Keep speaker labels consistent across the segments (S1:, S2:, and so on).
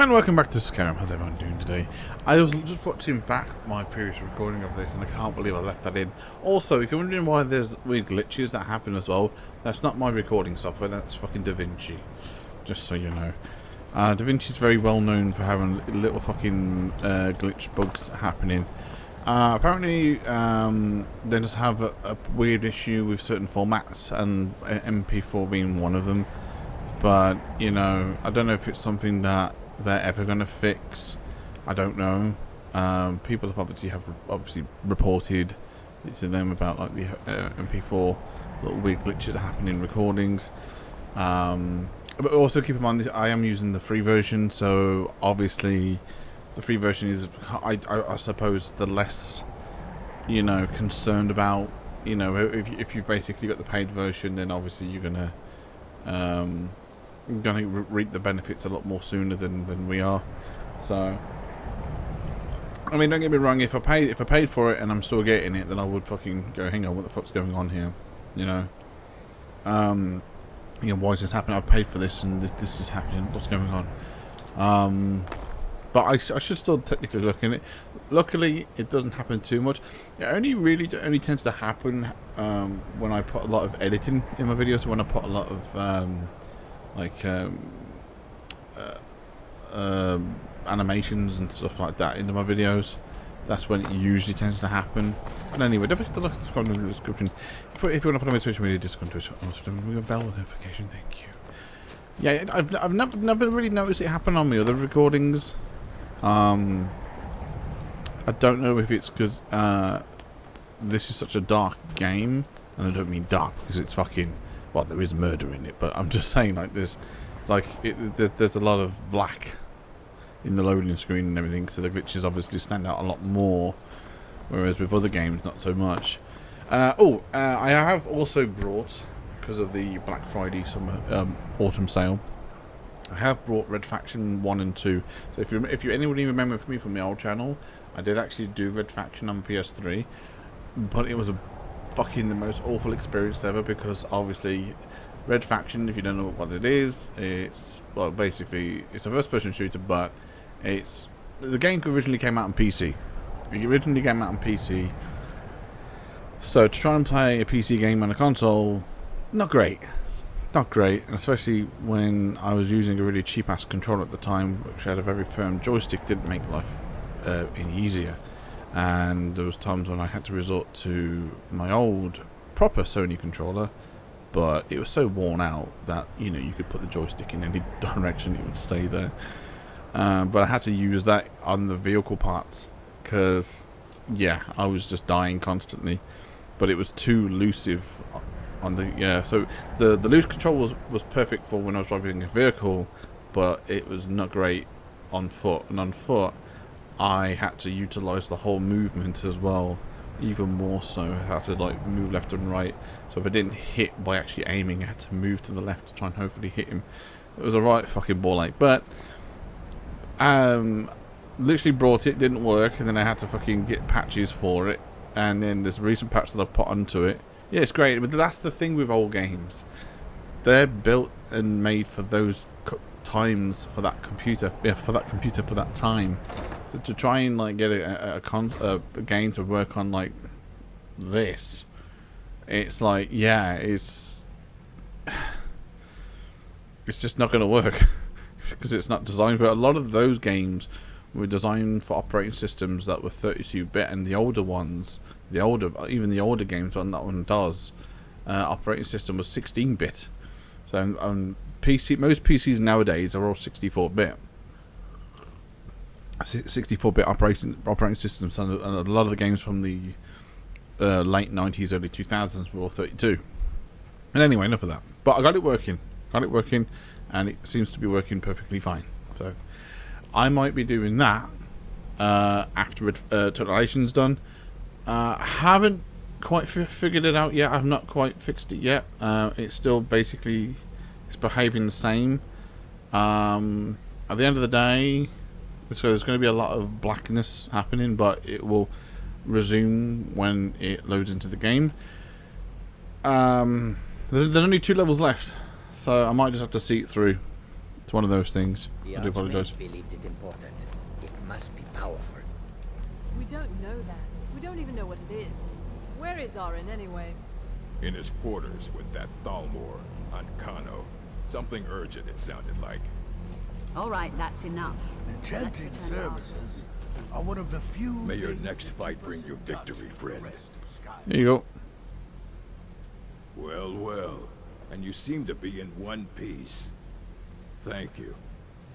S1: And welcome back to Skyrim. How's everyone doing today? I was just watching back my previous recording of this and I can't believe I left that in. Also, if you're wondering why there's weird glitches that happen as well, that's not my recording software, that's fucking DaVinci. Just so you know. DaVinci's very well known for having little fucking glitch bugs happening. Apparently, they just have a weird issue with certain formats, and MP4 being one of them. But, you know, I don't know if it's something that they're ever going to fix. I don't know. People have obviously reported to them about like the MP4 little weird glitches that happen in recordings. But also keep in mind that I am using the free version, so obviously the free version is, I suppose, the less, you know, concerned about. You know, if you've basically got the paid version, then obviously you're gonna reap the benefits a lot more sooner than we are. So, I mean, don't get me wrong. If I paid for it and I'm still getting it, then I would fucking go, hang on, what the fuck's going on here? You know, why is this happening? I've paid for this and this is happening. What's going on? But I should still technically look in it. Luckily, it doesn't happen too much. It only tends to happen when I put a lot of editing in my videos. When I put a lot of animations and stuff like that into my videos, that's when it usually tends to happen. But anyway, don't forget to look at the description. If you want to put on my social media, just go on Twitch. With a bell notification, thank you. Yeah, I've never really noticed it happen on my other recordings. I don't know if it's because this is such a dark game, and I don't mean dark because it's fucking, well, there is murder in it, but I'm just saying, like, there's a lot of black in the loading screen and everything, so the glitches obviously stand out a lot more, whereas with other games, not so much. I have also brought, because of the Black Friday autumn sale, I have brought Red Faction 1 and 2. So if you anybody remember me from the old channel, I did actually do Red Faction on PS3, but it was the most awful experience ever, because obviously Red Faction, if you don't know what it is, it's, well, basically it's a first person shooter, but the game originally came out on PC. It originally came out on PC. So to try and play a PC game on a console, not great, and especially when I was using a really cheap ass controller at the time, which had a very firm joystick, didn't make life any easier. And there was times when I had to resort to my old proper Sony controller, but it was so worn out that, you know, you could put the joystick in any direction, it would stay there. But I had to use that on the vehicle parts, because, yeah, I was just dying constantly. But it was too elusive on the, so the loose control was perfect for when I was driving a vehicle, but it was not great on foot. And on foot, I had to utilize the whole movement as well, even more so. I had to like move left and right. So if I didn't hit by actually aiming, I had to move to the left to try and hopefully hit him. It was a right fucking ball ache. But literally brought it, didn't work, and then I had to fucking get patches for it. And then this recent patch that I put onto it, yeah, it's great. But that's the thing with old games, they're built and made for those times, for that computer, for that time. So to try and like get a game to work on like this, it's like, yeah, it's just not going to work because it's not designed for it. A lot of those games were designed for operating systems that were 32-bit, and the older ones, even the older games on that one does, operating system was 16-bit. So on PC, most PCs nowadays are all 64-bit. 64-bit operating systems, and a lot of the games from the late 90s, early 2000s were all 32. And anyway, enough of that. But I got it working, and it seems to be working perfectly fine. So I might be doing that after Totalation's done. Haven't quite figured it out yet. I've not quite fixed it yet. It's still basically, it's behaving the same. At the end of the day, so there's going to be a lot of blackness happening, but it will resume when it loads into the game. There's only 2 levels left, so I might just have to see it through It's one of those things.
S2: The
S1: I do apologise.
S2: Archmage believed it important. It must be powerful.
S3: We don't know that. We don't even know what it is. Where is Arin anyway?
S4: In his quarters with that Thalmor on Kano. Something urgent, it sounded like.
S5: All right, that's enough.
S6: Enchanting
S5: Let's return to our
S6: services are one of the few.
S4: May your
S6: things
S4: next
S6: that
S4: fight
S6: keep
S4: bring
S6: us
S4: you
S6: in touch
S4: victory,
S6: with the
S4: friend.
S6: rest of Skyrim.
S1: There you go.
S4: Well, well. And you seem to be in one piece. Thank you.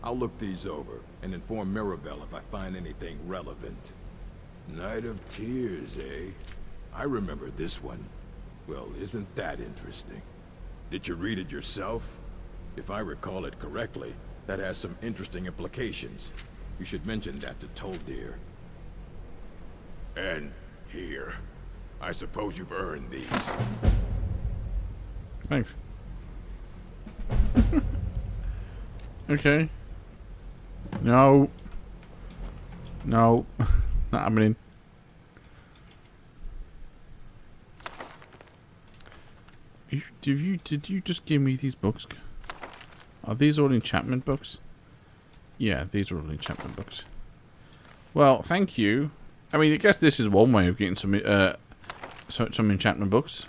S4: I'll look these over and inform Mirabelle if I find anything relevant. Night of Tears, eh? I remember this one. Well, isn't that interesting? Did you read it yourself? If I recall it correctly, that has some interesting implications. You should mention that to Toldir. And here. I suppose you've earned these.
S1: Thanks. Okay. No. No. Not happening. Did you just give me these books? Are these all enchantment books? Yeah, these are all enchantment books. Well, thank you. I mean, I guess this is one way of getting some enchantment books.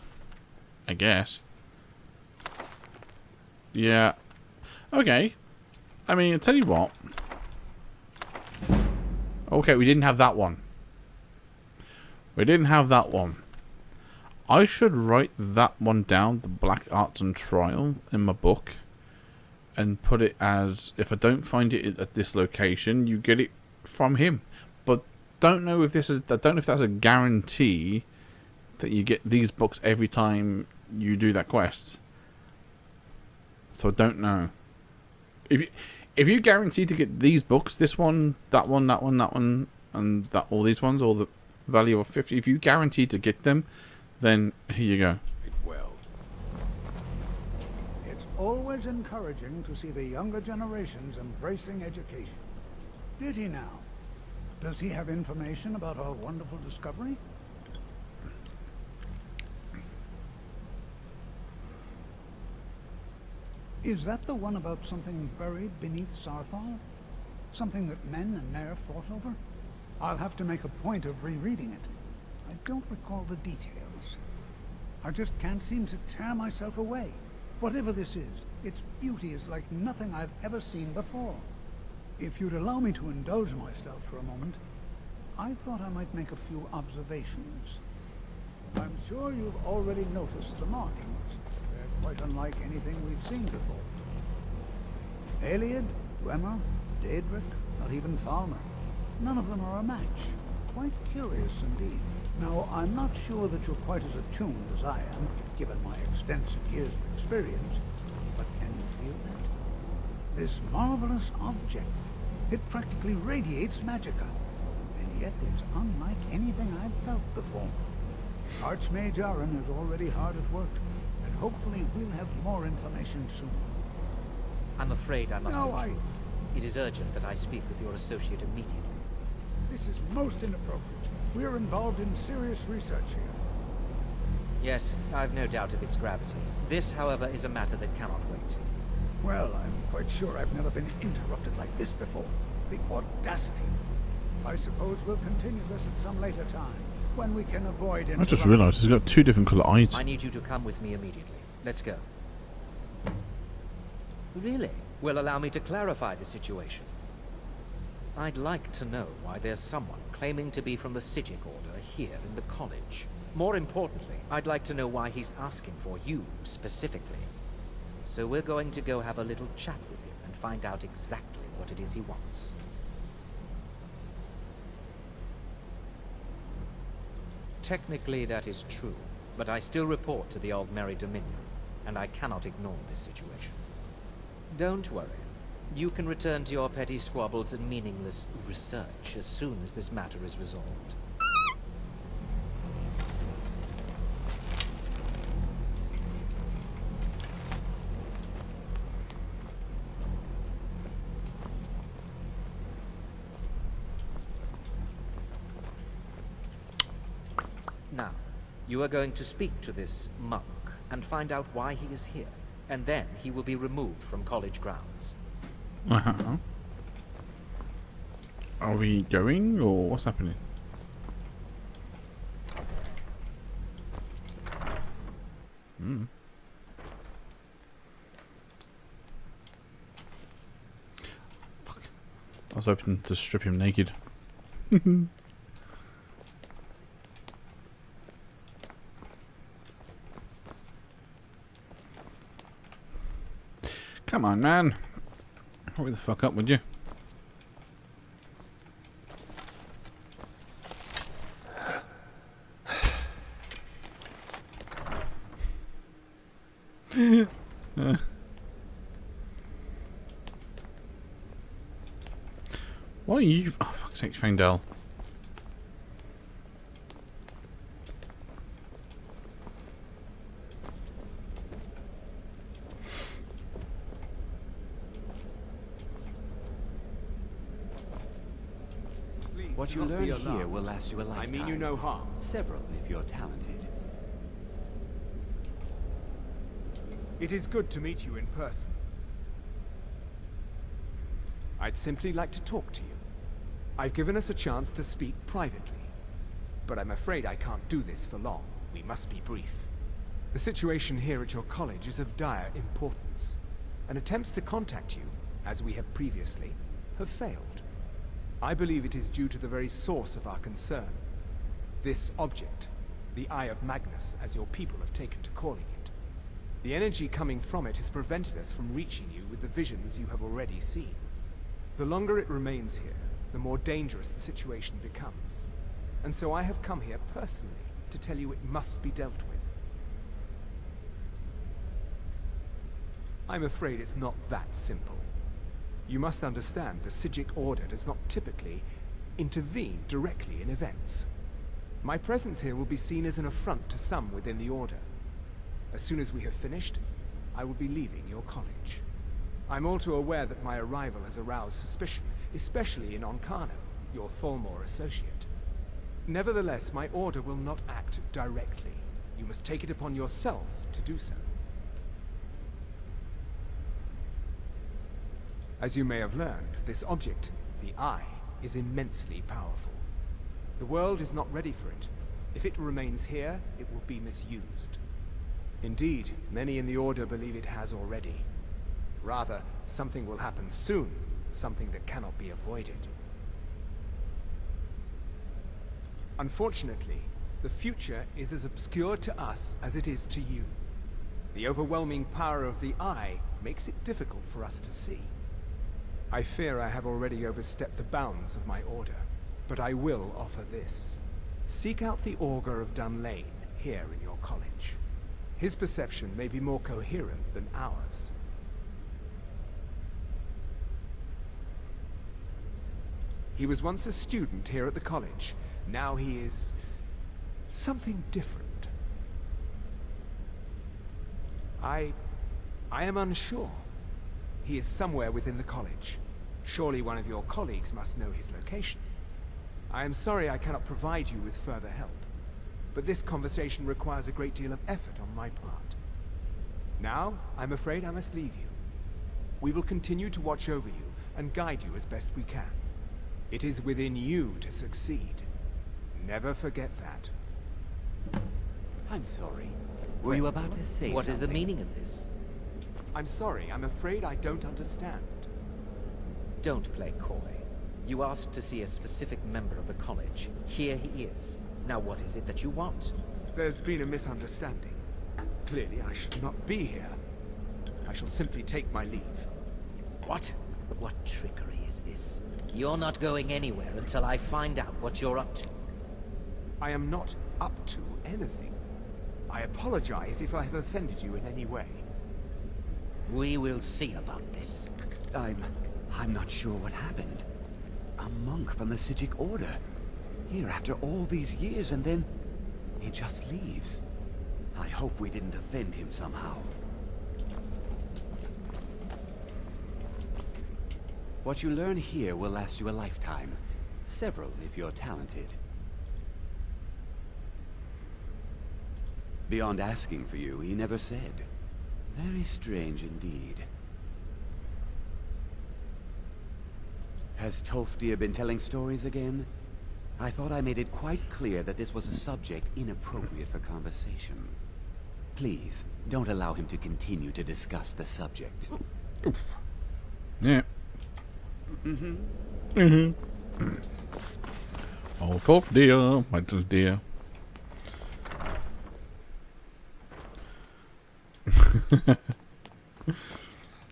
S1: I guess. Yeah. Okay. I mean, I'll tell you what. Okay, we didn't have that one. We didn't have that one. I should write that one down, the Black Arts and Trial, in my book. And put it as, if I don't find it at this location, you get it from him. But don't know if this is, I don't know if that's a guarantee that you get these books every time you do that quest. So I don't know. If you guarantee to get these books, this one, that one, that one, that one, and that all these ones, all the value of 50, if you guarantee to get them, then here you go.
S4: Well,
S6: It's always encouraging to see the younger generations embracing education. Did he now? Does he have information about our wonderful discovery? Is that the one about something buried beneath Sarthal? Something that men and Nair fought over? I'll have to make a point of rereading it. I don't recall the details. I just can't seem to tear myself away. Whatever this is, its beauty is like nothing I've ever seen before. If you'd allow me to indulge myself for a moment, I thought I might make a few observations. I'm sure you've already noticed the markings. They're quite unlike anything we've seen before. Aliad, Dwemer, Daedric, not even Falmer. None of them are a match. Quite curious indeed. Now, I'm not sure that you're quite as attuned as I am, given my extensive years of experience, but can you feel that? This marvelous object, it practically radiates magicka, and yet it's unlike anything I've felt before. Archmage Aaron is already hard at work, and hopefully we'll have more information soon.
S7: I'm afraid I must
S6: No,
S7: intrude. It is urgent that I speak with your associate immediately.
S6: This is most inappropriate. We're involved in serious research here.
S7: Yes, I've no doubt of its gravity. This, however, is a matter that cannot wait.
S6: Well, I'm quite sure I've never been interrupted like this before. The audacity. I suppose we'll continue this at some later time, when we can avoid
S1: I just realised he's got two different colour eyes.
S7: I need you to come with me immediately. Let's go. Really? Well, allow me to clarify the situation. I'd like to know why there's someone claiming to be from the Sijic Order here in the college. More importantly, I'd like to know why he's asking for you, specifically. So we're going to go have a little chat with him and find out exactly what it is he wants. Technically, that is true, but I still report to the Aldmeri Dominion, and I cannot ignore this situation. Don't worry. You can return to your petty squabbles and meaningless research as soon as this matter is resolved. Now, you are going to speak to this monk and find out why he is here, and then he will be removed from college grounds.
S1: Uh-huh. Are we going, or what's happening? Fuck. I was hoping to strip him naked. Come on, man. Hurry the fuck up, would you? Why are you... Oh, fuck's sake, Fangdell.
S8: What you learn here will last you a lifetime. I mean you no harm. Several, if you're talented.
S9: It is good to meet you in person. I'd simply like to talk to you. I've given us a chance to speak privately, but I'm afraid I can't do this for long. We must be brief. The situation here at your college is of dire importance, and attempts to contact you, as we have previously, have failed. I believe it is due to the very source of our concern. This object, the Eye of Magnus, as your people have taken to calling it. The energy coming from it has prevented us from reaching you with the visions you have already seen. The longer it remains here, the more dangerous the situation becomes. And so I have come here personally to tell you it must be dealt with. I'm afraid it's not that simple. You must understand the Psijic Order does not typically intervene directly in events. My presence here will be seen as an affront to some within the Order. As soon as we have finished, I will be leaving your college. I'm all too aware that my arrival has aroused suspicion, especially in Onkano, your Thalmor associate. Nevertheless, my Order will not act directly. You must take it upon yourself to do so. As you may have learned, this object, the Eye, is immensely powerful. The world is not ready for it. If it remains here, it will be misused. Indeed, many in the Order believe it has already. Rather, something will happen soon, something that cannot be avoided. Unfortunately, the future is as obscure to us as it is to you. The overwhelming power of the Eye makes it difficult for us to see. I fear I have already overstepped the bounds of my Order, but I will offer this. Seek out the Augur of Dunlane here in your college. His perception may be more coherent than ours. He was once a student here at the college. Now he is something different. I am unsure. He is somewhere within the college. Surely one of your colleagues must know his location. I am sorry I cannot provide you with further help, but this conversation requires a great deal of effort on my part. Now, I'm afraid I must leave you. We will continue to watch over you and guide you as best we can. It is within you to succeed. Never forget that.
S8: I'm sorry. Were you about to say
S7: What
S8: something?
S7: is the meaning of this?
S9: I'm sorry, I'm afraid I don't understand.
S7: Don't play coy. You asked to see a specific member of the college. Here he is. Now what is it that you want?
S9: There's been a misunderstanding. Clearly I should not be here. I shall simply take my leave.
S7: What? What trickery is this? You're not going anywhere until I find out what you're up to.
S9: I am not up to anything. I apologize if I have offended you in any way.
S7: We will see about this.
S8: I'm not sure what happened. A monk from the Psijic Order. Here after all these years, and then he just leaves. I hope we didn't offend him somehow. What you learn here will last you a lifetime. Several, if you're talented. Beyond asking for you, he never said. Very strange indeed. Has Tolfdir been telling stories again? I thought I made it quite clear that this was a subject inappropriate for conversation. Please, don't allow him to continue to discuss the subject.
S1: Yeah. Oh, tough dear, my little dear.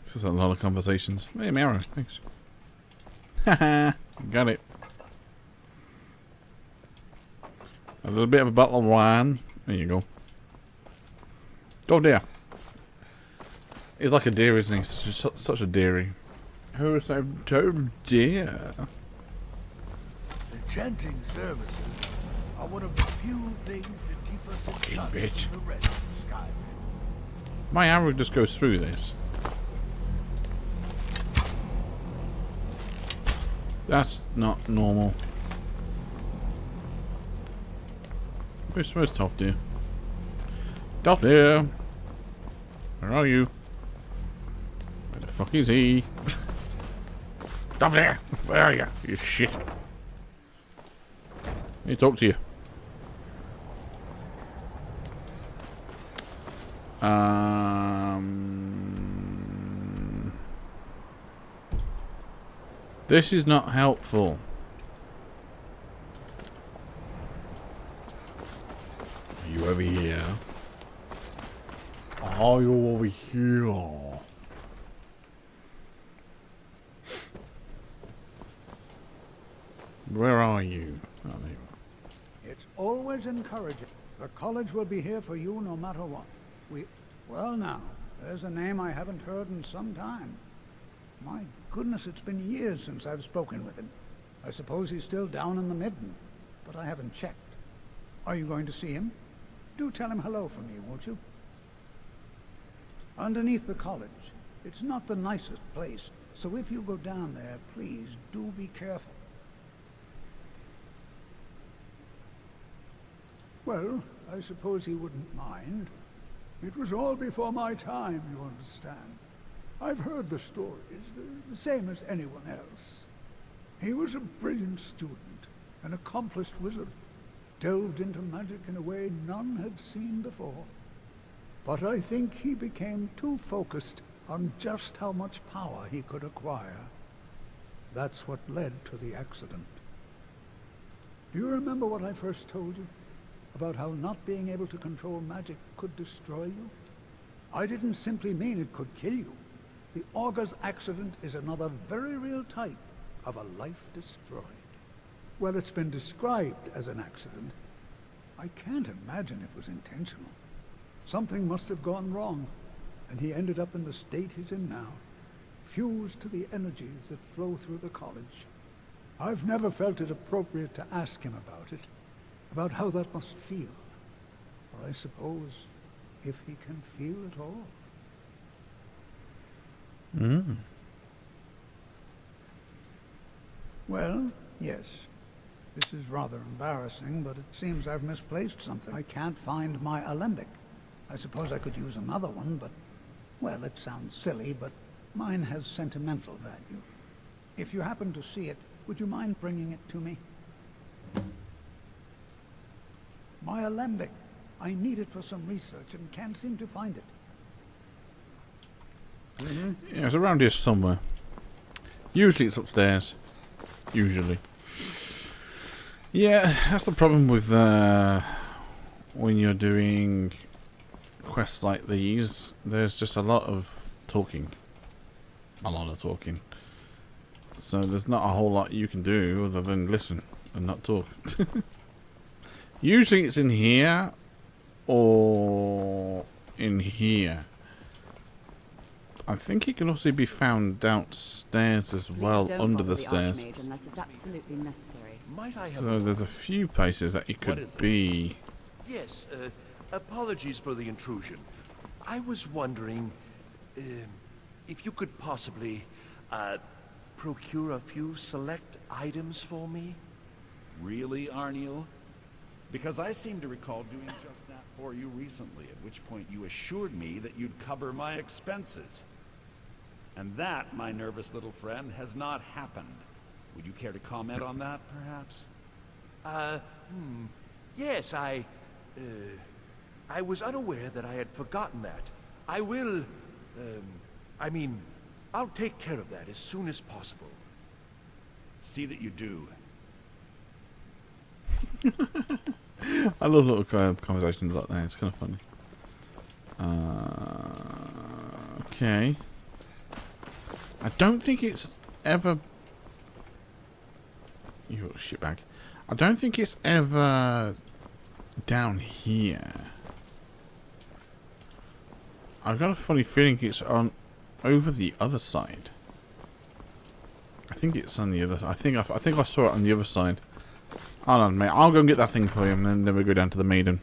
S1: This is a lot of conversations. Hey, Mara, thanks. Haha, got it. A little bit of a bottle of wine. There you go. Oh dear. He's like a deer, isn't he? Such a dearie. Who is so dear?
S6: The chanting services are one of the few things that keep us in touch
S1: Bitch.
S6: with the rest of Skyrim.
S1: My arrow just goes through this. That's not normal. Where's Tolfdir? Tolfdir! Where are you? Where the fuck is he? Tolfdir! Where are you? You shit. Let me talk to you. This is not helpful. Are you over here? Are you over here? Where are you? Oh, there you are.
S6: It's always encouraging. The college will be here for you no matter what. Well now, there's a name I haven't heard in some time. My goodness, it's been years since I've spoken with him. I suppose he's still down in the Midden, but I haven't checked. Are you going to see him? Do tell him hello for me, won't you? Underneath the college. It's not the nicest place, so if you go down there, please do be careful. Well, I suppose he wouldn't mind. It was all before my time, you understand. I've heard the stories, the same as anyone else. He was a brilliant student, an accomplished wizard, delved into magic in a way none had seen before. But I think he became too focused on just how much power he could acquire. That's what led to the accident. Do you remember what I first told you? About how not being able to control magic could destroy you? I didn't simply mean it could kill you. The Augur's accident is another very real type of a life destroyed. Well, it's been described as an accident. I can't imagine it was intentional. Something must have gone wrong, and he ended up in the state he's in now, fused to the energies that flow through the college. I've never felt it appropriate to ask him about how that must feel. Or I suppose, if he can feel at all. Well, yes. This is rather embarrassing, but it seems I've misplaced something. I can't find my alembic. I suppose I could use another one, but, well, it sounds silly, but mine has sentimental value. If you happen to see it, would you mind bringing it to me? My alembic. I need it for some research and can't seem to find it.
S1: Yeah, it's around here somewhere. Usually it's upstairs. Usually. Yeah, that's the problem with when you're doing quests like these. There's just a lot of talking. So there's not a whole lot you can do other than listen and not talk. Usually it's in here or in here. I think it can also be found downstairs as well, under the stairs.
S5: Unless it's absolutely necessary.
S10: Might I have
S1: So there's a few places that it could be.
S10: Yes, apologies for the intrusion. I was wondering if you could possibly procure a few select items for me?
S11: Really, Arniel? Because I seem to recall doing just that for you recently, at which point you assured me that you'd cover my expenses. And that, my nervous little friend, has not happened. Would you care to comment on that, perhaps?
S10: Yes, I was unaware that I had forgotten that. I will, I mean, I'll take care of that as soon as possible.
S11: See that you do.
S1: I love little conversations like that. It's kind of funny. Okay. I don't think it's ever... You little shitbag. I don't think it's ever down here. I've got a funny feeling it's on over the other side. I think it's on the other. I think I saw it on the other side. Hold on, mate. I'll go and get that thing for you, and then we'll go down to the Maiden.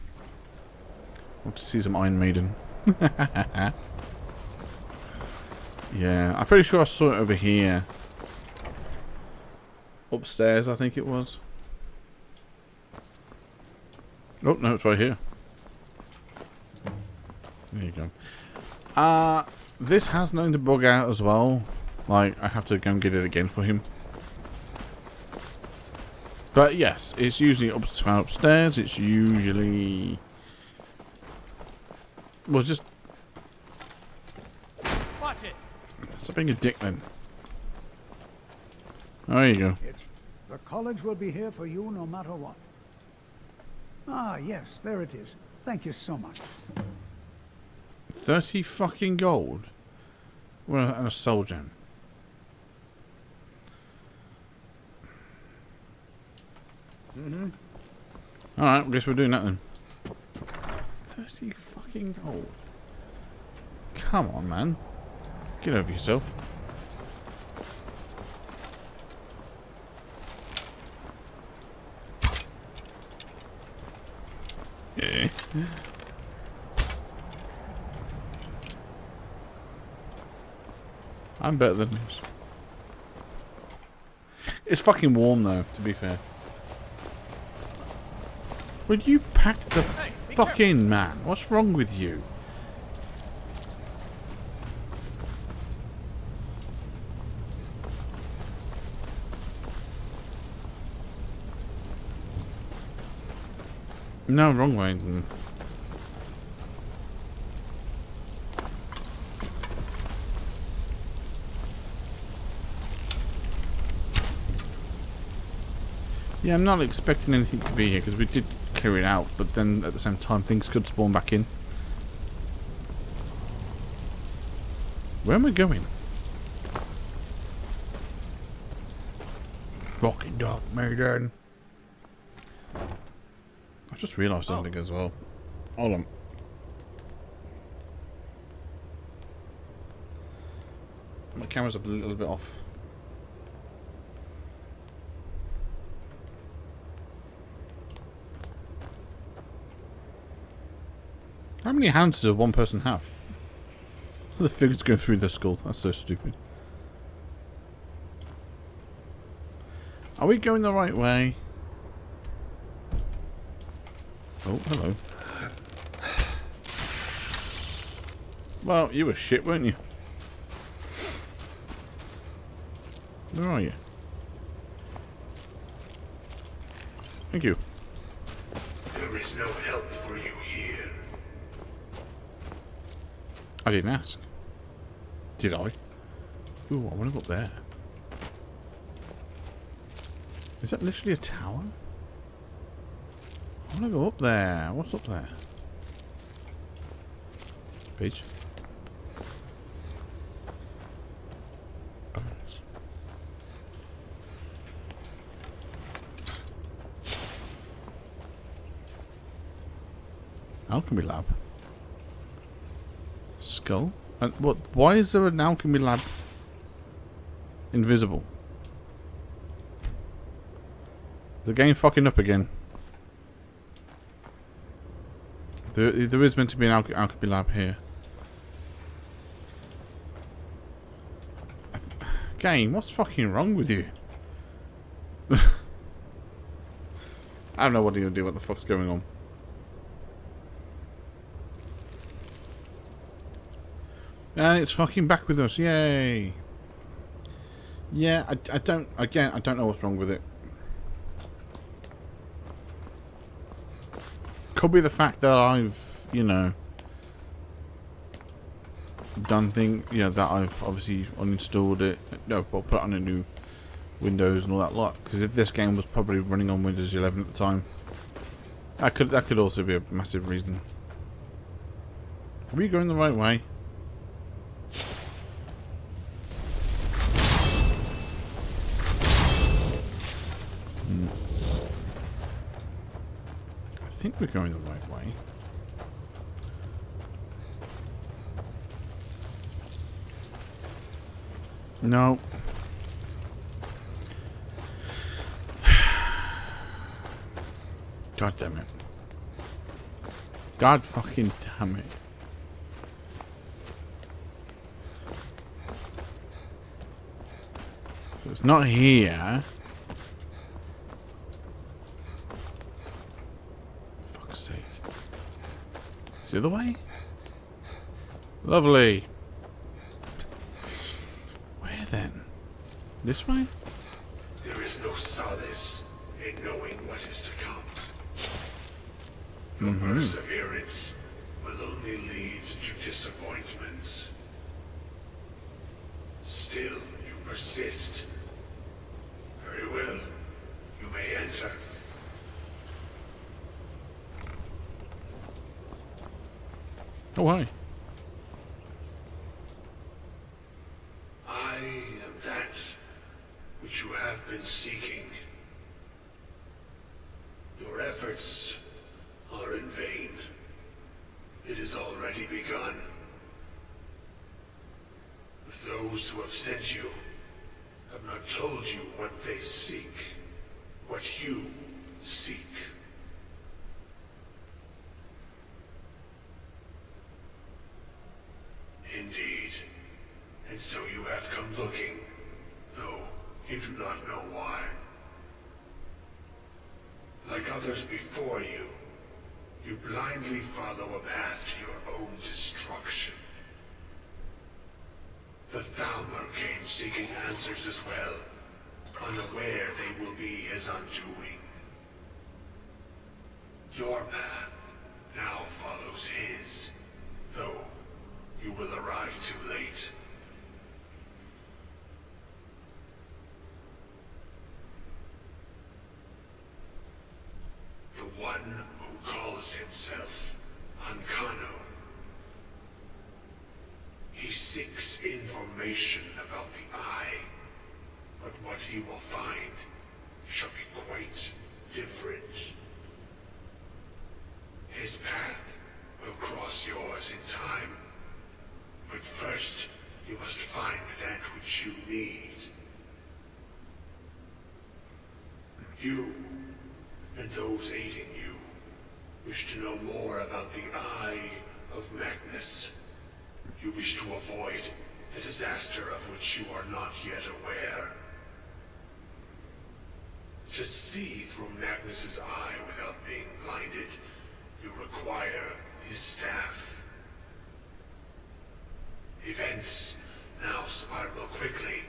S1: Want to see some Iron Maiden? Yeah, I'm pretty sure I saw it over here. Upstairs, I think it was. Oh, no, it's right here. There you go. This has known to bug out as well. Like, I have to go and get it again for him. But yes, it's usually found upstairs. It's usually... Well, just...
S12: Watch it.
S1: Stop being a dick then. Oh, there you go.
S6: The college will be here for you no matter what. Ah, yes, there it is. Thank you so much.
S1: 30 fucking gold? Well, and a soul gem. Alright, I guess we're doing that then. 30 fucking gold. Come on, man. Get over yourself. Yeah. I'm better than this. It's fucking warm though, to be fair. Would you pack the fuck in, man? What's wrong with you? No, wrong way. Yeah, I'm not expecting anything to be here because we did clear it out, but then at the same time things could spawn back in. Where am I going? Rocky Dog Maiden. I just realised something as well. Hold on. My camera's up a little bit off. How many hands does one person have? The figures going through their skull. That's so stupid. Are we going the right way? Oh, hello. Well, you were shit, weren't you? Where are you? Thank you.
S13: There is no help for you here.
S1: I didn't ask. Did I? Ooh, I want to go up there. Is that literally a tower? I want to go up there. What's up there? Page. Alchemy lab. Skull? And what? Why is there an alchemy lab invisible? The game fucking up again. There is meant to be an alchemy lab here. Game, what's fucking wrong with you? I don't know what you'll do. What the fuck's going on? And it's fucking back with us. Yay. Yeah, I don't. Again, I don't know what's wrong with it. Could be the fact that I've, you know, done thing. You know, that I've obviously uninstalled it. No, well, put it on a new Windows and all that lot. Because if this game was probably running on Windows 11 at the time, that could also be a massive reason. Are we going the right way? I think we're going the right way. No. God damn it. God fucking damn it. So it's not here. Fuck's sake. It's the other way? Lovely. Where then? This way?
S13: There is no solace in knowing what is to come. Your perseverance will only lead to disappointments. Still, you persist. Very well. You may enter.
S1: Oh, hi.
S13: I am that which you have been seeking. Your efforts are in vain. It has already begun. But those who have sent you have not told you what they seek, what you seek. Indeed. And so you have come looking, though you do not know why. Like others before you, you blindly follow a path to your own destruction. The Thalmor came seeking answers as well, unaware they will be his undoing. Your path now follows his, though you will arrive too late. The one who calls himself Ancano. He seeks information about the Eye, but what he will find shall be quite different. His path will cross yours in time, but first you must find that which you need. You and those aiding you wish to know more about the Eye of Magnus. You wish to avoid the disaster of which you are not yet aware. To see through Magnus's eye without being blinded, you require his staff. Events now spiral quickly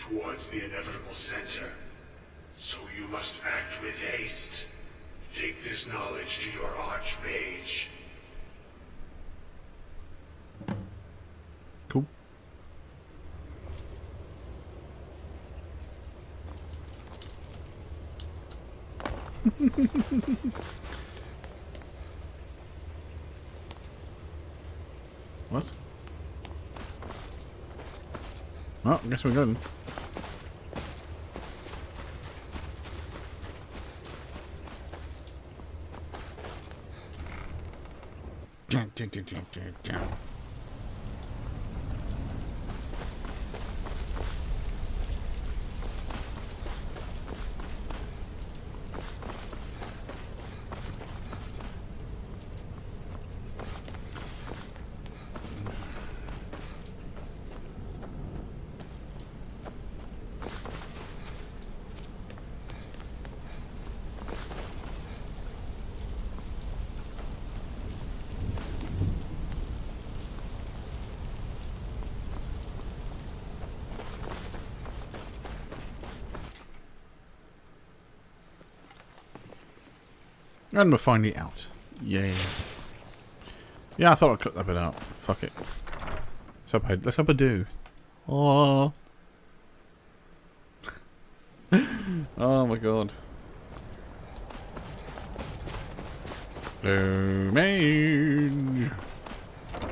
S13: towards the inevitable center, so you must act with haste. Take this knowledge to your archmage.
S1: Cool. What? Well, I guess we're good. Down. And we're finally out. Yay. Yeah, I thought I'd cut that bit out. Fuck it. Let's hope I do. Oh. Oh my god. Domain.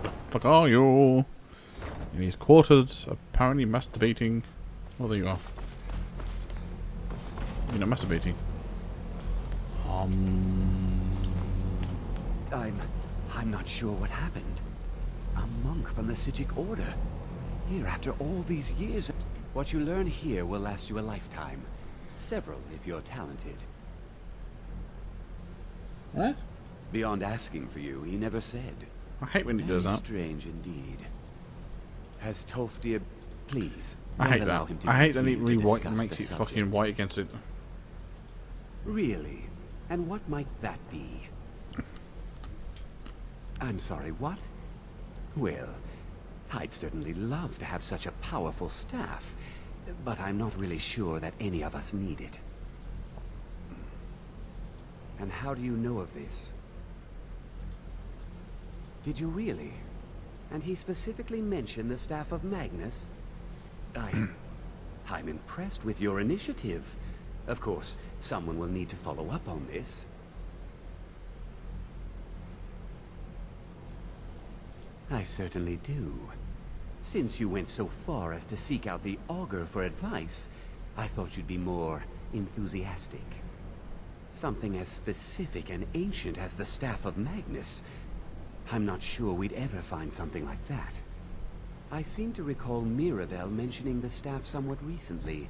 S1: The fuck are you? In his quarters, apparently masturbating. Oh, there you are. You're not masturbating.
S8: I'm not sure what happened. A monk from the Sijic Order. Here after all these years. What you learn here will last you a lifetime. Several, if you're talented.
S1: What?
S8: Beyond asking for you, he never said.
S1: I hate when he does that.
S8: Strange indeed. Has Tofdir... Please,
S1: I hate that.
S8: him to
S1: I hate that it
S8: continue to
S1: white
S8: discuss
S1: makes
S8: the
S1: it
S8: subject.
S1: fucking white against it.
S8: Really? And what might that be? I'm sorry, what? Well, I'd certainly love to have such a powerful staff, but I'm not really sure that any of us need it. And how do you know of this? Did you really? And he specifically mentioned the staff of Magnus? I'm impressed with your initiative. Of course, someone will need to follow up on this. I certainly do. Since you went so far as to seek out the Augur for advice, I thought you'd be more enthusiastic. Something as specific and ancient as the Staff of Magnus. I'm not sure we'd ever find something like that. I seem to recall Mirabelle mentioning the staff somewhat recently.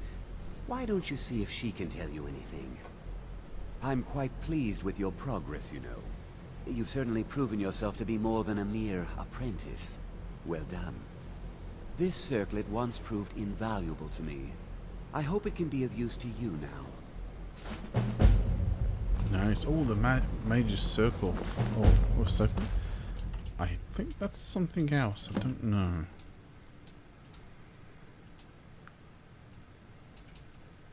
S8: Why don't you see if she can tell you anything? I'm quite pleased with your progress, you know. You've certainly proven yourself to be more than a mere apprentice. Well done. This circlet once proved invaluable to me. I hope it can be of use to you now.
S1: Nice. Oh, the Mage's Circle. Oh, what's circle? I think that's something else. I don't know.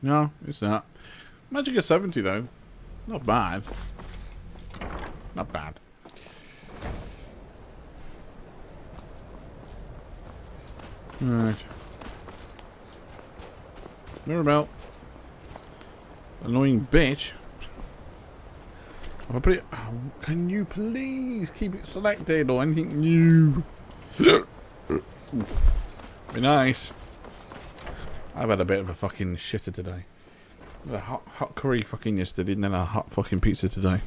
S1: No, it's not. Magic of 70 though. Not bad. Not bad. Alright. Mirabelle. Annoying bitch. I'll put it, oh, can you please keep it selected or anything new? Be nice. I've had a bit of a fucking shitter today. A hot curry fucking yesterday and then a hot fucking pizza today.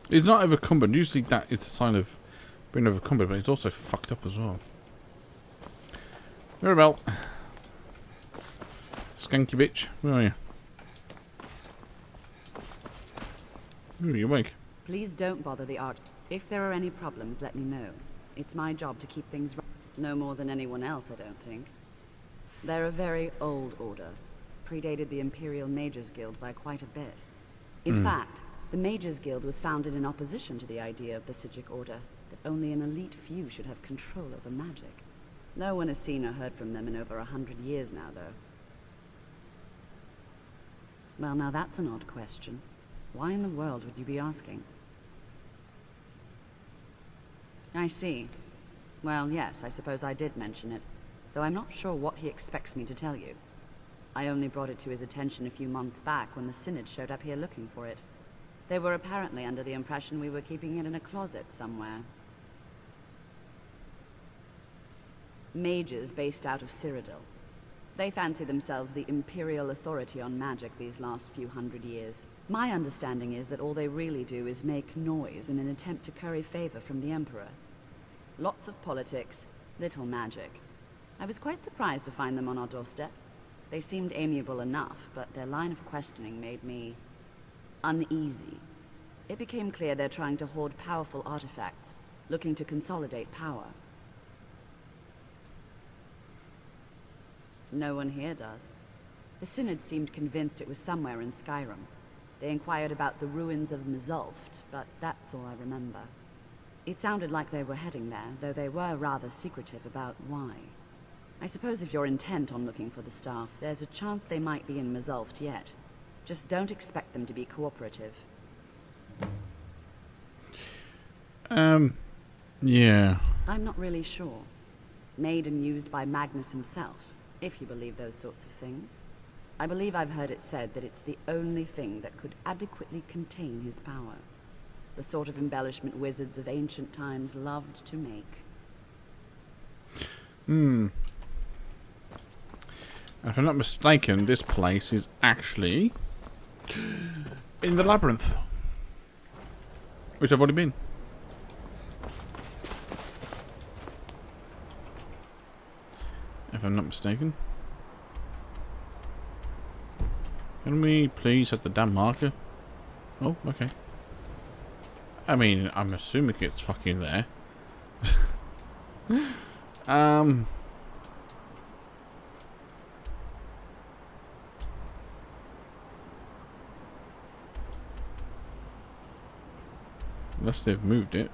S1: It's not overcumbered. Usually that is a sign of being overcumbered, but it's also fucked up as well. Mirabelle. Skanky bitch. Where are you? Ooh, you awake.
S5: Please don't bother the arch. If there are any problems, let me know. It's my job to keep things right. No more than anyone else, I don't think. They're a very old order. Predated the Imperial Mages Guild by quite a bit. In fact, the Mages Guild was founded in opposition to the idea of the Sijic Order, that only an elite few should have control over magic. No one has seen or heard from them in over 100 years now, though. Well, now that's an odd question. Why in the world would you be asking? I see. Well, yes, I suppose I did mention it, though I'm not sure what he expects me to tell you. I only brought it to his attention a few months back when the Synod showed up here looking for it. They were apparently under the impression we were keeping it in a closet somewhere. Mages based out of Cyrodiil. They fancy themselves the imperial authority on magic these last few hundred years. My understanding is that all they really do is make noise in an attempt to curry favor from the Emperor. Lots of politics, little magic. I was quite surprised to find them on our doorstep. They seemed amiable enough, but their line of questioning made me uneasy. It became clear they're trying to hoard powerful artifacts, looking to consolidate power. No one here does. The Synod seemed convinced it was somewhere in Skyrim. They inquired about the ruins of Mzulft, but that's all I remember. It sounded like they were heading there, though they were rather secretive about why. I suppose if you're intent on looking for the staff, there's a chance they might be in Mzulft yet. Just don't expect them to be cooperative.
S1: Yeah.
S5: I'm not really sure. Made and used by Magnus himself, if you believe those sorts of things. I believe I've heard it said that it's the only thing that could adequately contain his power. The sort of embellishment wizards of ancient times loved to make.
S1: If I'm not mistaken, this place is actually in the labyrinth, which I've already been. If I'm not mistaken. Can we please hit the damn marker? Oh, okay. I mean, I'm assuming it's fucking there. Unless they've moved it.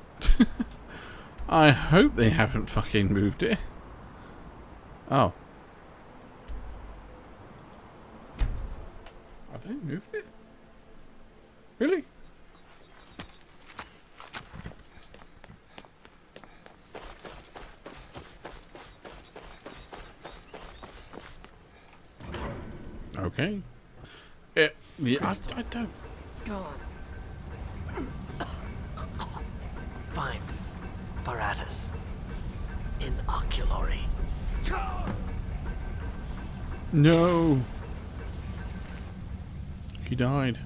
S1: I hope they haven't fucking moved it. Oh. Have they moved it? Really? Okay. Yeah, I don't.
S2: Go on. Find Paratus in Oculory.
S1: No. He died.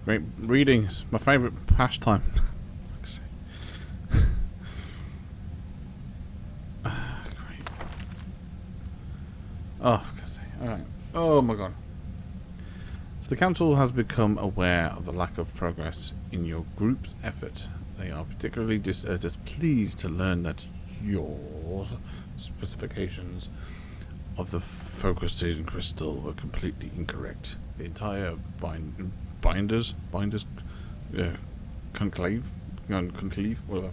S1: Great reading. It's my favourite pastime. Great. Oh, for God's sake. Alright. Oh my god. So the council has become aware of the lack of progress in your group's effort. They are particularly displeased to learn that your specifications of the focusing crystal were completely incorrect. The entire conclave, whatever,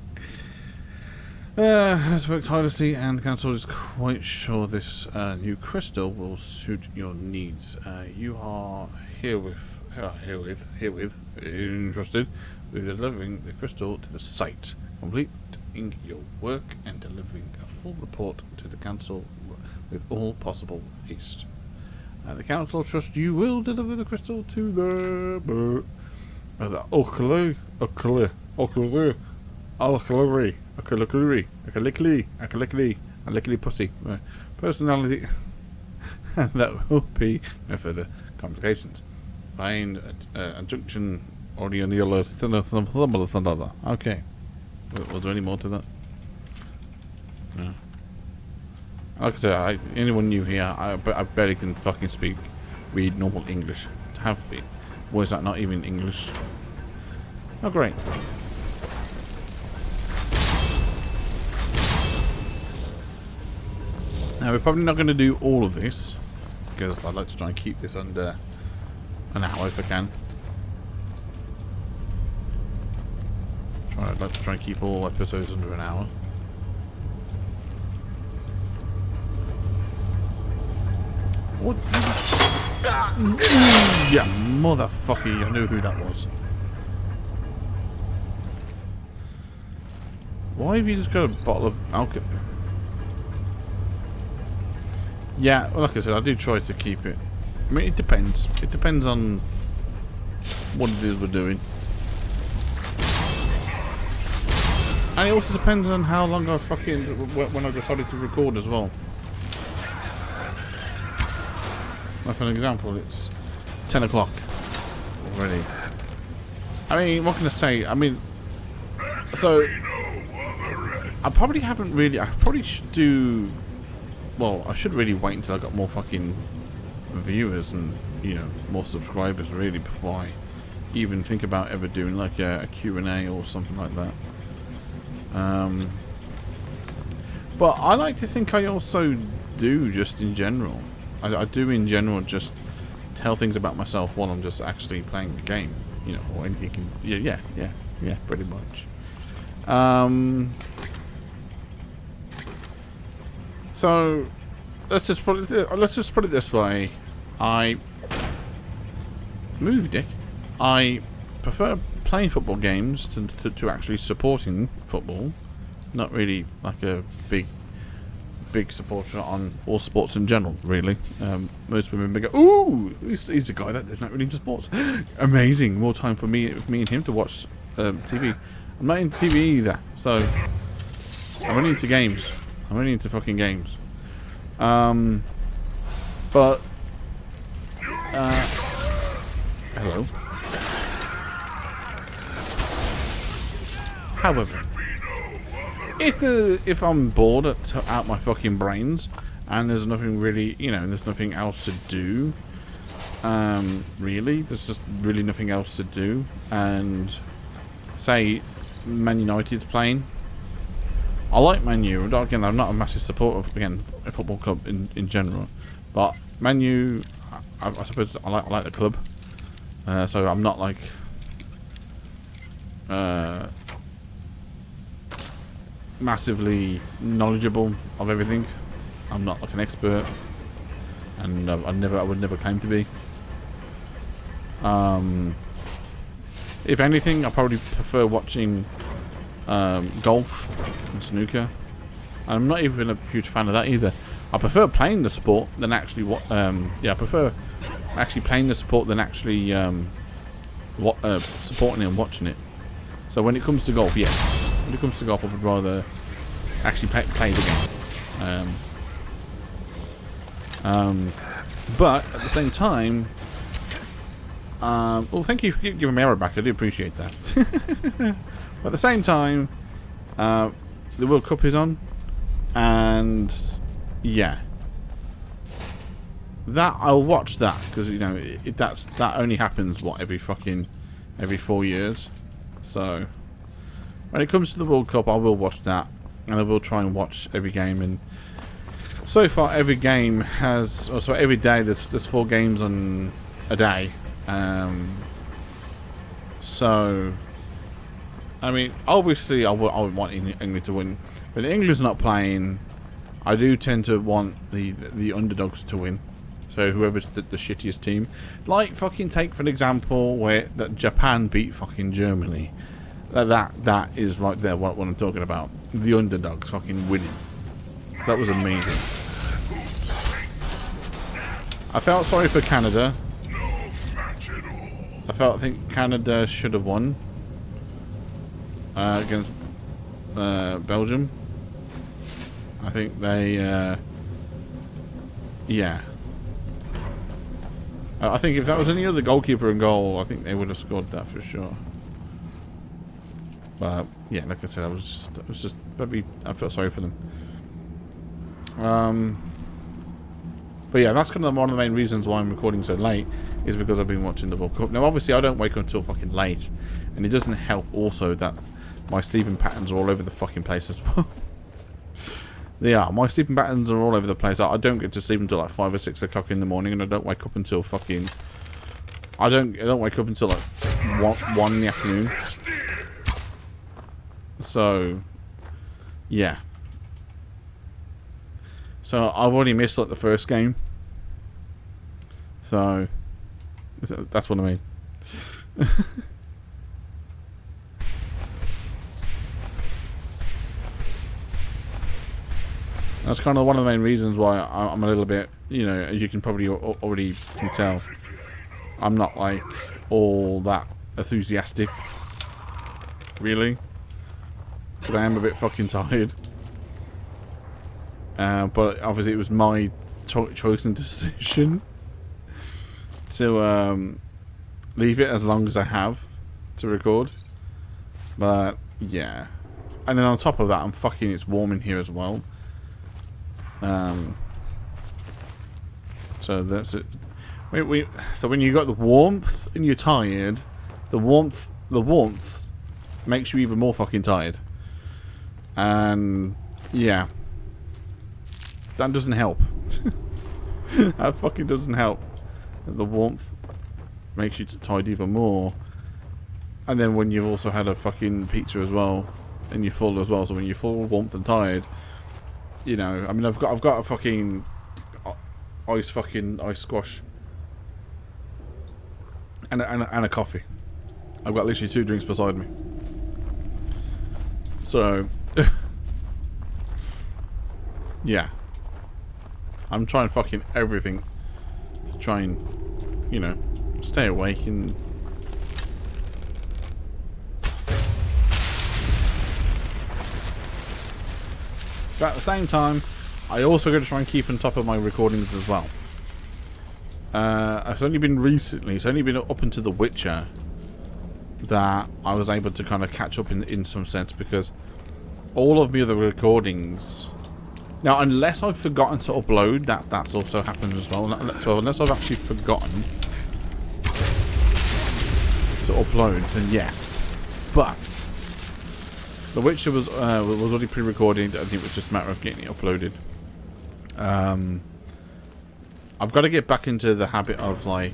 S1: has worked tirelessly, and the council is quite sure this new crystal will suit your needs. You are herewith interested in delivering the crystal to the site, completing your work and delivering a full report to the council with all possible haste. The council trusts you will deliver the crystal to the Oculory pussy personality, and that will be no further complications. Find a junction already on the yellow. Okay. Was there any more to that? No. Like I said, anyone new here, I barely can fucking read normal English. Have it. Was that not even English? Oh, great. Now, we're probably not going to do all of this, because I'd like to try and keep this under an hour if I can. I'd like to try and keep all episodes under an hour. What? Yeah, motherfucker, I knew who that was. Why have you just got a bottle of alcohol? Yeah, well, like I said, I do try to keep it. I mean, it depends. It depends on what it is we're doing. And it also depends on how long I fucking... when I decided to record as well. Like for an example, it's 10 o'clock already. I mean, what can I say? I mean, so I probably haven't really. I probably should do. Well, I should really wait until I got more fucking viewers and, you know, more subscribers really before I even think about ever doing like a Q&A or something like that. But I like to think I also do just in general. I do in general just tell things about myself while I'm just actually playing the game, you know, or anything. Yeah, pretty much. So let's just put it this way. I prefer playing football games to actually supporting football. Not really like a big supporter on all sports in general, really. Most women go, ooh, he's a guy that's not really into sports. Amazing, more time for me and him to watch TV. I'm not into TV either, so I'm only into games. I'm only into fucking games. But hello. However, if I'm bored out my fucking brains and there's nothing really, you know, there's nothing else to do, really, there's just really nothing else to do, and say Man United's playing, I like Man U. Again, I'm not a massive supporter of, again, a football club in general, but Man U, I suppose I like the club, so I'm not like massively knowledgeable of everything. I'm not like an expert, and I would never claim to be. If anything, I probably prefer watching golf and snooker. I'm not even a huge fan of that either. I prefer playing the sport than actually I prefer actually playing the sport than actually supporting it and watching it. So when it comes to golf, yes. When it comes to golf, I would rather actually play the game. But at the same time, well, thank you for giving me arrow back. I do appreciate that. But at the same time, the World Cup is on, and yeah, that I'll watch that because, you know, that only happens every 4 years. So when it comes to the World Cup, I will watch that, and I will try and watch every game. And so far, every game has, also every day there's 4 games on a day. So I mean, obviously, I would want England to win, but England's not playing. I do tend to want the underdogs to win. So whoever's the shittiest team, like fucking take for an example where that Japan beat fucking Germany. That is right there what I'm talking about. The underdogs fucking winning. That was amazing. I felt sorry for Canada. I think Canada should have won against Belgium. I think they, yeah. I think if that was any other goalkeeper in goal, I think they would have scored that for sure. But yeah, like I said, I felt sorry for them. But yeah, that's kind of one of the main reasons why I'm recording so late, is because I've been watching the World Cup. Now, obviously, I don't wake up until fucking late, and it doesn't help also that my sleeping patterns are all over the fucking place as well. They are. My sleeping patterns are all over the place. I don't get to sleep until like 5 or 6 o'clock in the morning, and I don't wake up until fucking... I don't wake up until like 1 in the afternoon. So, yeah. So I've already missed like the first game. So that's what I mean. That's kind of one of the main reasons why I'm a little bit, you know, as you can probably already can tell, I'm not like all that enthusiastic, really, because I am a bit fucking tired. But obviously it was my choice and decision to leave it as long as I have to record. But yeah, and then on top of that, it's warm in here as well. So that's it. So when you got the warmth and you're tired, the warmth makes you even more fucking tired. And yeah, that doesn't help. That fucking doesn't help. The warmth makes you tired even more. And then when you've also had a fucking pizza as well, and you're full as well, so when you're full, warmth and tired, you know, I mean, I've got a fucking ice squash and a coffee. I've got literally 2 drinks beside me. So, yeah, I'm trying fucking everything to try and, you know, stay awake and. But at the same time, I also got to try and keep on top of my recordings as well. It's only been recently, it's only been up into The Witcher that I was able to kind of catch up in some sense, because all of my other recordings... Now, unless I've forgotten to upload, that's also happened as well. So unless I've actually forgotten to upload, then yes. But The Witcher was already pre-recorded. I think it was just a matter of getting it uploaded. I've got to get back into the habit of like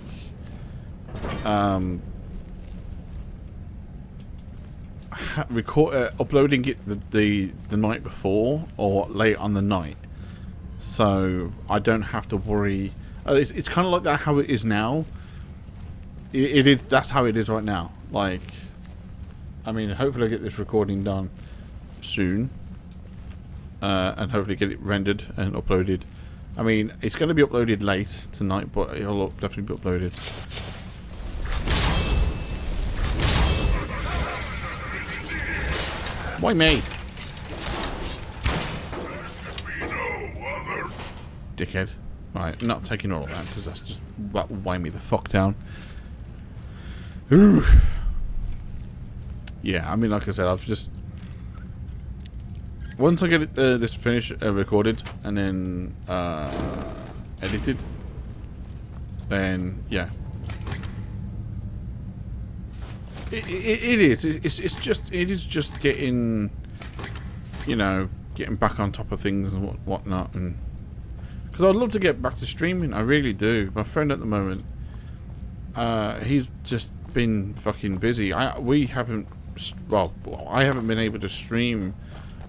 S1: uploading it the night before or late on the night, so I don't have to worry. It's kind of like that how it is now. It is. That's how it is right now. Like, I mean, hopefully I get this recording done soon, and hopefully get it rendered and uploaded. I mean, it's going to be uploaded late tonight, but it'll definitely be uploaded. Why me? Dickhead. Right, not taking all of that, because that's just... that will weigh me the fuck down. Ooh. Yeah, I mean, like I said, I've just... Once I get it, this finished, recorded, and then edited, then, yeah. It is. It is just getting, you know, getting back on top of things and whatnot, and because I'd love to get back to streaming. I really do. My friend at the moment, he's just been fucking busy. I haven't been able to stream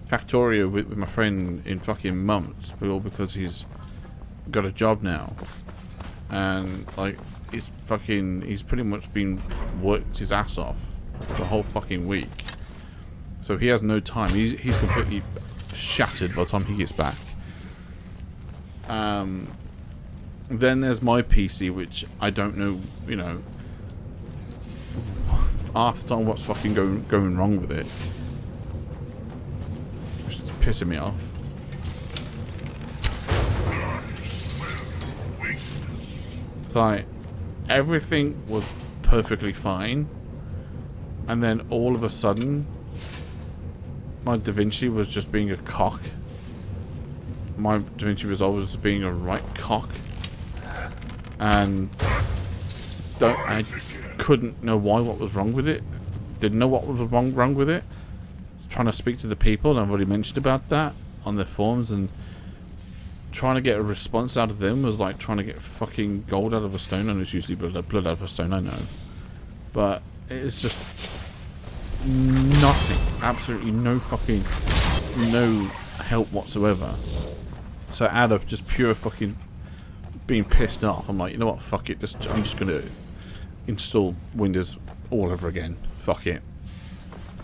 S1: Factorio with my friend in fucking months, but all because he's got a job now, and like. He's pretty much been worked his ass off the whole fucking week, so he has no time. He's completely shattered by the time he gets back. Then there's my PC, which I don't know, you know, half the time what's fucking going wrong with it, which is pissing me off. It's like everything was perfectly fine, and then all of a sudden my DaVinci was just being a cock. My DaVinci Resolve was being a right cock, and I couldn't know what was wrong with it. Didn't know what was wrong with it. I was trying to speak to the people, and I've already mentioned about that on their forums, and trying to get a response out of them was like trying to get fucking gold out of a stone, and it's usually blood out of a stone, I know. But it's just nothing. Absolutely no help whatsoever. So out of just pure fucking being pissed off, I'm like, you know what, fuck it. I'm just going to install Windows all over again. Fuck it.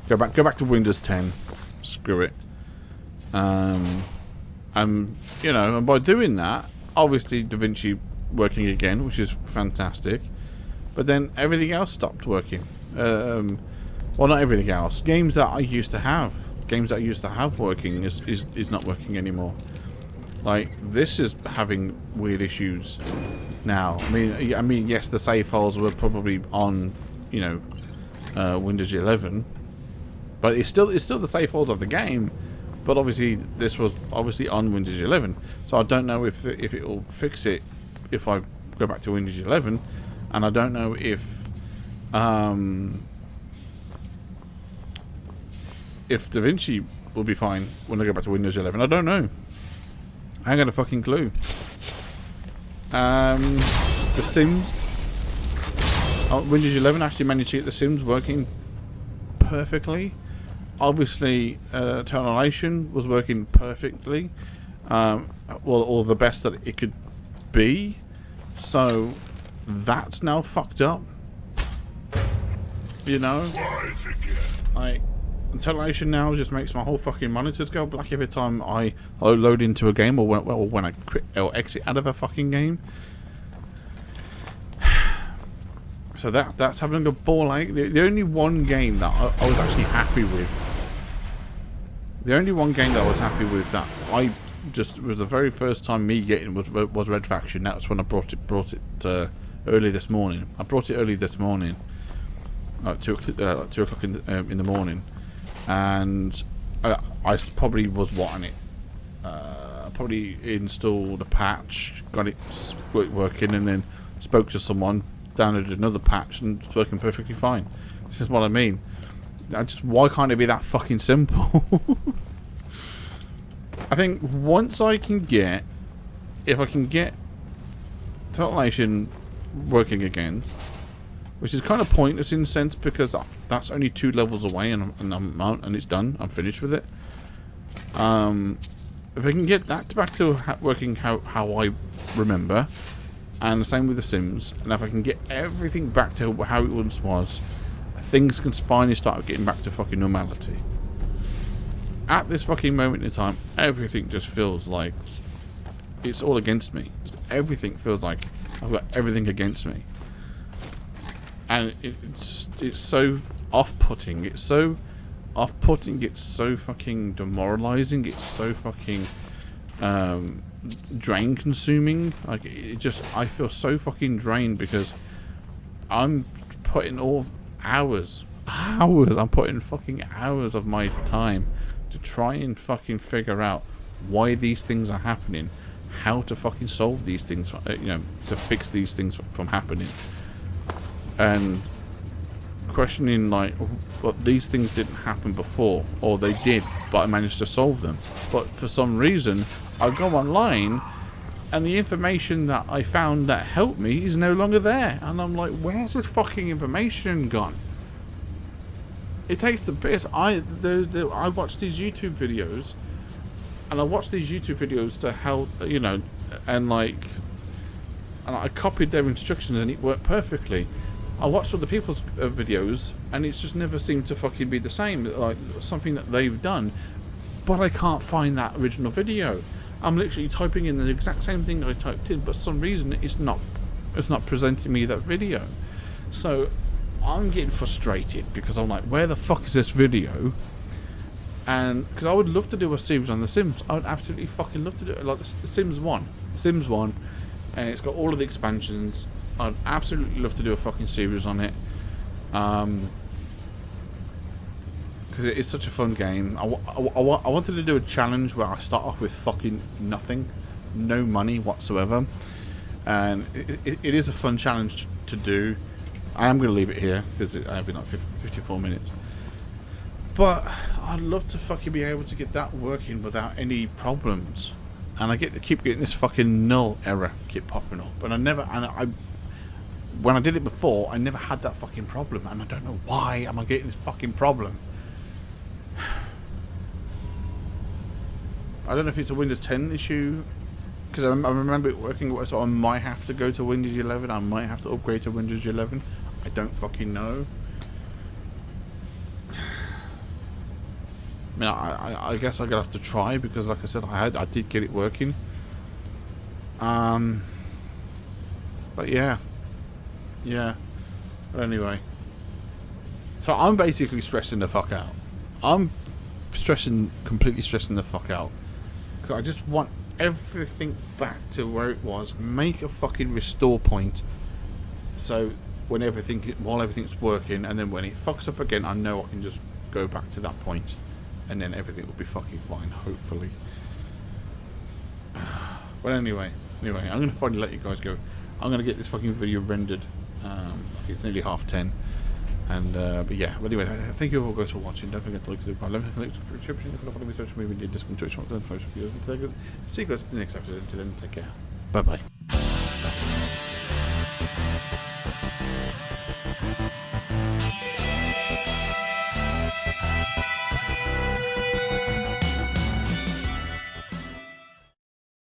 S1: Go back to Windows 10. Screw it. You know, and by doing that, obviously DaVinci working again, which is fantastic. But then everything else stopped working. Well, not everything else. Games that I used to have working is not working anymore. Like, this is having weird issues now. I mean, yes, the save files were probably on, you know, Windows 11, but it's still the save files of the game. But obviously, this was obviously on Windows 11, so I don't know if it will fix it if I go back to Windows 11, and I don't know if DaVinci will be fine when I go back to Windows 11. I don't know. I ain't got a fucking clue. The Sims. Windows 11 actually managed to get The Sims working perfectly. Obviously, Termination was working perfectly. Or the best that it could be. So, that's now fucked up. You know? Like, Termination now just makes my whole fucking monitors go black every time I load into a game or when I quit or exit out of a fucking game. So that's having a ball ache. The only one game that I was actually happy with. The only one game that I was happy with that I just was the very first time me getting was Red Faction. That's when I brought it early this morning. I brought it early this morning, like 2 o'clock in the morning, and I probably was wanting it. Probably installed a patch, got it working, and then spoke to someone. Downloaded another patch and it's working perfectly fine. This is what I mean. Why can't it be that fucking simple? I think once if I can get Termination working again, which is kind of pointless in a sense because that's only 2 levels away and it's done. I'm finished with it. If I can get that back to working how I remember. And the same with The Sims. And if I can get everything back to how it once was, things can finally start getting back to fucking normality. At this fucking moment in time, everything just feels like it's all against me. Just everything feels like I've got everything against me. And it's so off-putting. It's so off-putting. It's so fucking demoralizing. It's so fucking drain consuming. Like I feel so fucking drained because I'm putting all hours I'm putting fucking hours of my time to try and fucking figure out why these things are happening, how to fucking solve these things, to fix these things from happening, and questioning like, well, these things didn't happen before, or they did, but I managed to solve them. But for some reason, I go online, and the information that I found that helped me is no longer there. And I'm like, where's this fucking information gone? It takes the piss. I watch these YouTube videos, and I watch these YouTube videos to help, and I copied their instructions, and it worked perfectly. I watched other people's videos, and it's just never seemed to fucking be the same, like something that they've done, but I can't find that original video. I'm literally typing in the exact same thing I typed in, but for some reason it's not presenting me that video. So I'm getting frustrated because I'm like, where the fuck is this video? And because I would love to do a series on The Sims. I would absolutely fucking love to do it, like the Sims 1, and it's got all of the expansions. I'd absolutely love to do a fucking series on it, because it is such a fun game. I wanted to do a challenge where I start off with fucking nothing, no money whatsoever, and it is a fun challenge to do. I am going to leave it here because I've been like 54 minutes, but I'd love to fucking be able to get that working without any problems. And I keep getting this fucking null error keep popping up, and when I did it before, I never had that fucking problem, and I don't know why am I getting this fucking problem. I don't know if it's a Windows 10 issue, because I remember it working, so I might have to go to Windows 11, I might have to upgrade to Windows 11, I don't fucking know. I mean, I guess I'm going to have to try, because like I said, I did get it working. But yeah. But anyway. So I'm basically stressing the fuck out. I'm completely stressing the fuck out. Because I just want everything back to where it was. Make a fucking restore point. So while everything's working, and then when it fucks up again, I know I can just go back to that point. And then everything will be fucking fine, hopefully. But anyway, I'm going to finally let you guys go. I'm going to get this fucking video rendered. It's nearly 10:30. And but yeah, well, anyway, thank you all guys for watching. Don't forget to like, subscribe, link in the description. If you want to follow me on social media, Discord, Twitch, social videos. See you guys in the next episode. Until then, take care. Bye bye.